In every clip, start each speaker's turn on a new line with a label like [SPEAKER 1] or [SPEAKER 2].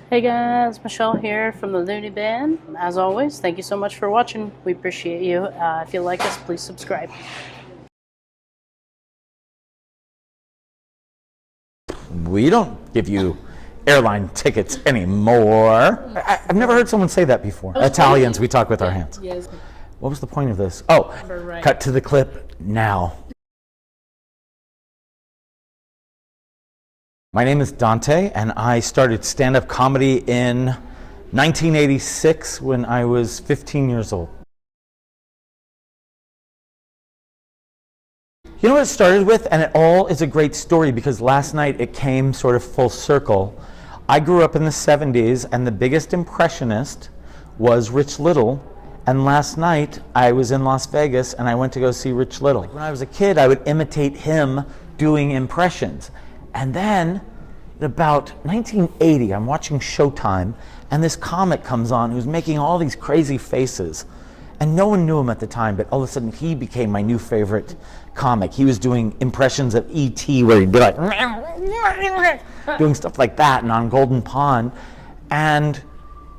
[SPEAKER 1] Hey guys, Michelle here from the Loony Band. As always, thank you so much for watching. We appreciate you. If you like us, please subscribe.
[SPEAKER 2] We don't give you airline tickets anymore. I've never heard someone say that before. Italians, we talk with our hands.
[SPEAKER 1] Yes.
[SPEAKER 2] What was the point of this? Oh,
[SPEAKER 1] Right.
[SPEAKER 2] cut to the clip now. My name is Dante, and I started stand-up comedy in 1986 when I was 15 years old. You know what it started with? And it all is a great story because last night it came sort of full circle. I grew up in the 70s, and the biggest impressionist was Rich Little. And last night I was in Las Vegas and I went to go see Rich Little. When I was a kid, I would imitate him doing impressions. And then in about 1980, I'm watching Showtime, and this comic comes on who's making all these crazy faces. And no one knew him at the time, but all of a sudden he became my new favorite comic. He was doing impressions of E.T. where he'd be like, doing stuff like that, and on Golden Pond. And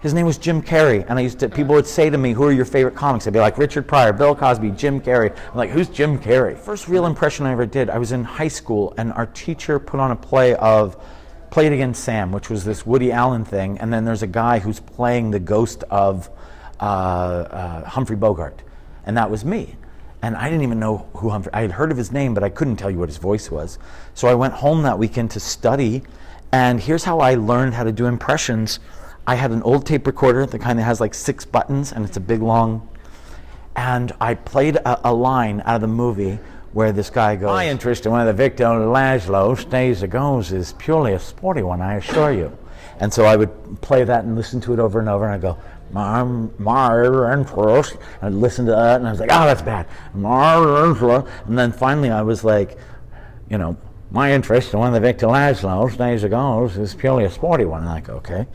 [SPEAKER 2] his name was Jim Carrey. And people would say to me, who are your favorite comics? I'd be like, Richard Pryor, Bill Cosby, Jim Carrey. I'm like, who's Jim Carrey? First real impression I ever did, I was in high school, and our teacher put on a play It Against Sam, which was this Woody Allen thing. And then there's a guy who's playing the ghost of Humphrey Bogart, and that was me. And I didn't even know who Humphrey. I had heard of his name, but I couldn't tell you what his voice was. So I went home that weekend to study, and here's how I learned how to do impressions. I had an old tape recorder, the kind that has like 6 buttons, and it's a big long. And I played a line out of the movie where this guy goes, "My interest in whether Victor Laszlo stays or goes is purely a sporty one, I assure you." And so I would play that and listen to it over and over, and I'd go, my interest, and I'd listen to that, and I was like, oh, that's bad. And then finally I was like, my interest in whether Victor Laszlo stays or goes is purely a sporty one. And I go, okay.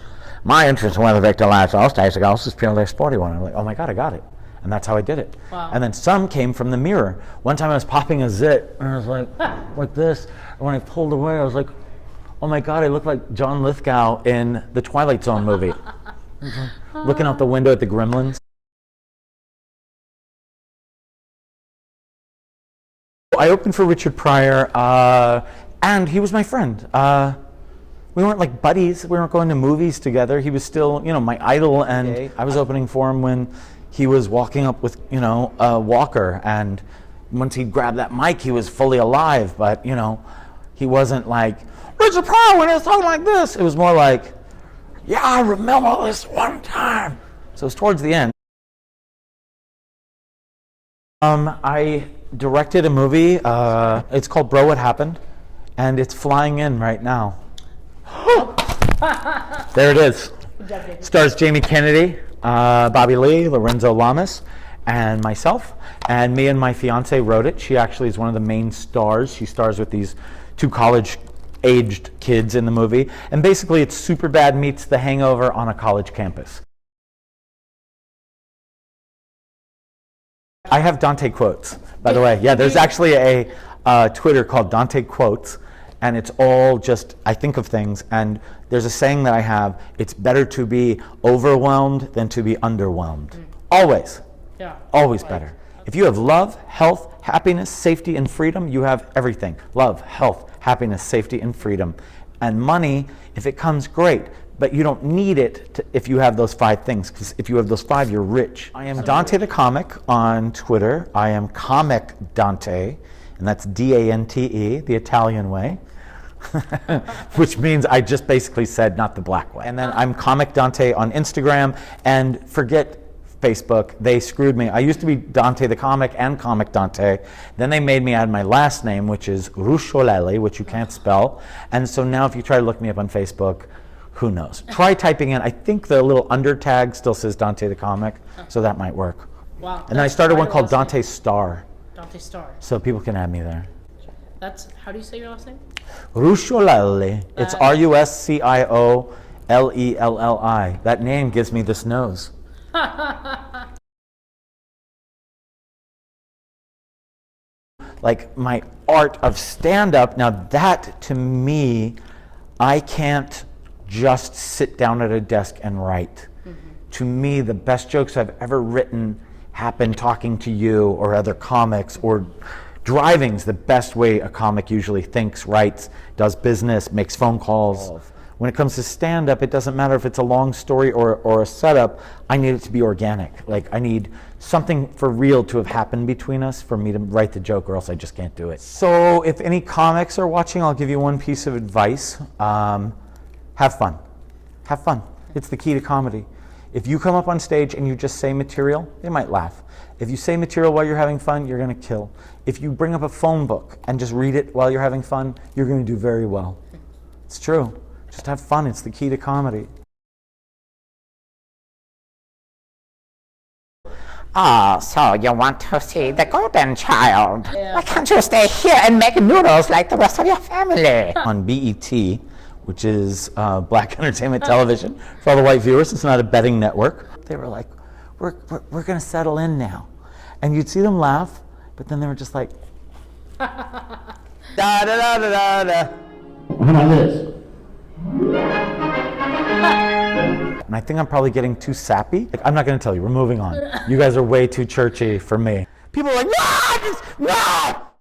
[SPEAKER 2] My interest in whether Victor Laszlo stays or goes is purely a sporty one. And I'm like, oh my God, I got it. And that's how I did it.
[SPEAKER 1] Wow.
[SPEAKER 2] And then some came from the mirror. One time I was popping a zit, and I was like this. And when I pulled away, I was like, oh my God, I look like John Lithgow in the Twilight Zone movie. Looking out the window at the gremlins. I opened for Richard Pryor, and he was my friend. We weren't like buddies. We weren't going to movies together. He was still, my idol, and I was opening for him when he was walking up with, a walker, and once he grabbed that mic, he was fully alive, but, he wasn't like, Richard Pryor, when he was talking like this. It was more like, yeah, I remember this one time. So it was towards the end. I directed a movie. It's called Bro, What Happened? And it's flying in right now. There it is. Stars Jamie Kennedy, Bobby Lee, Lorenzo Lamas, and myself. And me and my fiance wrote it. She actually is one of the main stars. She stars with these 2 college-aged kids in the movie. And basically it's Superbad meets The Hangover on a college campus. I have Dante quotes, by the way. Yeah, there's actually a Twitter called Dante Quotes, and it's all just, I think of things, and there's a saying that I have, it's better to be overwhelmed than to be underwhelmed. Always.
[SPEAKER 1] Yeah.
[SPEAKER 2] Always better. If you have love, health, happiness, safety, and freedom, you have everything. Love, health, happiness, safety, and freedom. And money, if it comes, great. But you don't need it if you have those 5 things, because if you have those 5, you're rich. I am Dante the Comic on Twitter. I am Comic Dante, and that's D-A-N-T-E, the Italian way, which means I just basically said not the black way. And then I'm Comic Dante on Instagram, and forget Facebook, they screwed me. I used to be Dante the Comic and Comic Dante. Then they made me add my last name, which is Rusciolelli, which you can't spell. And so now if you try to look me up on Facebook, who knows? Try typing in, I think the little under tag still says Dante the Comic, so that might work.
[SPEAKER 1] Wow.
[SPEAKER 2] And then I started one called Dante Star.
[SPEAKER 1] Dante Star.
[SPEAKER 2] So people can add me there.
[SPEAKER 1] How do you say your last name?
[SPEAKER 2] Rusciolelli. It's Rusciolelli. That name gives me this nose. Like my art of stand-up, now that to me, I can't just sit down at a desk and write. To me, the best jokes I've ever written happen talking to you or other comics, or driving's the best way a comic usually thinks, writes, does business, makes phone calls. When it comes to stand-up, it doesn't matter if it's a long story or a setup. I need it to be organic. Like, I need something for real to have happened between us for me to write the joke, or else I just can't do it. So if any comics are watching, I'll give you one piece of advice. Have fun. Have fun. It's the key to comedy. If you come up on stage and you just say material, they might laugh. If you say material while you're having fun, you're going to kill. If you bring up a phone book and just read it while you're having fun, you're going to do very well. It's true. Just have fun. It's the key to comedy.
[SPEAKER 3] Oh, so you want to see the golden child? Why can't you stay here and make noodles like the rest of your family?
[SPEAKER 2] On BET, which is Black Entertainment Television, for all the white viewers, it's not a betting network. They were like, we're going to settle in now. And you'd see them laugh, but then they were just like, da da da da da da.
[SPEAKER 4] How about this?
[SPEAKER 2] And I think I'm probably getting too sappy. Like, I'm not going to tell you. We're moving on. You guys are way too churchy for me. People are like, no!